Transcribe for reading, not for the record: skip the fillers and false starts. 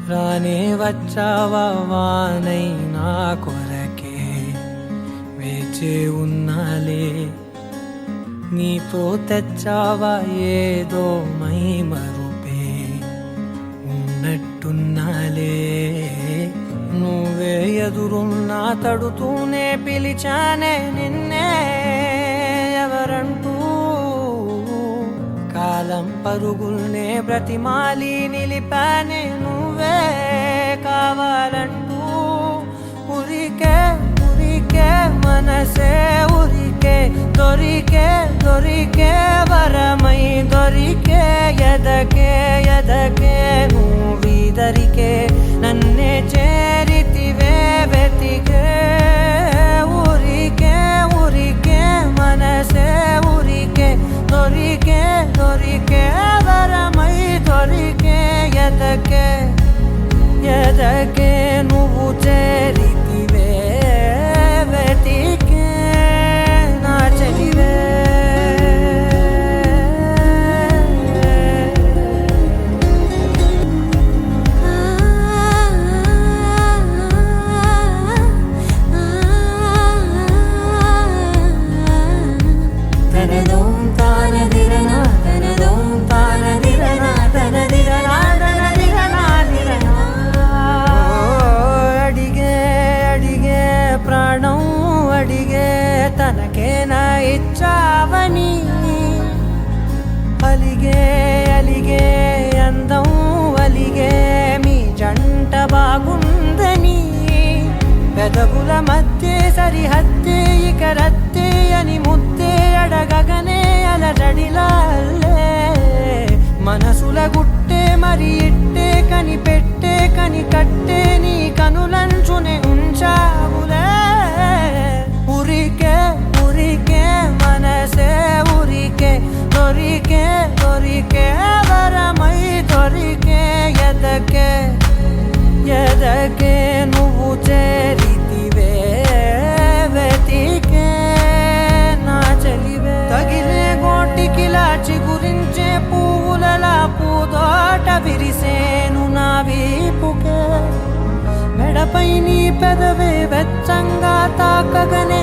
రానే వచ్చావా వానై నా కొరకే వేచే ఉన్నాలే నీతో తెచ్చావా ఏదో మై మరుపే ఉన్నట్టున్నాలే నువ్వే ఎదురున్నా తడుతూనే పిలిచానే నిన్నే ఎవరంటూ కాలం పరుగుల్నే బ్రతిమాలి నిలిపానే నువ్వే కావాలంటూ ఉరికే ఉరికే మనసే ఉరికే దొరికే దొరికే వరమై దొరికే ఎదకే ఎదకే నువ్విదరికే నన్నే చేరితివే వెతికే ఊరికే ఊరికే మనసే ఊరికే దొరికే దొరికే వరమై దొరికే ఎదకే ఎదకే నువ్వు చేరితివే వెతికే నా చెలివే తనకేనా ఇచ్చావని అలిగే అలిగే అందం అలిగే మీ జంట బాగుందని పెదవుల మధ్య సరిహద్దే ఇక రద్దే అని ముద్దే అడగగనే అలజడిలాల్లే మనసుల గుట్టే మరి ఇట్టే కని పెట్టే కని కట్టే నీ కనులంచునే ఉంచావులే ఉరికే ఉరికే మనసే ఉరికే దొరికే దొరికే వరమై దొరికే ఎదకే ఎదకే నువ్వు చేరితివే వెతికే నా చెలివే తగిలే గోటికిలా చిగురించే పువ్వులలా పూదోట విరిసేను నా వీపుకే మెడపై నీ పెదవే వెచ్చంగా తాకగనే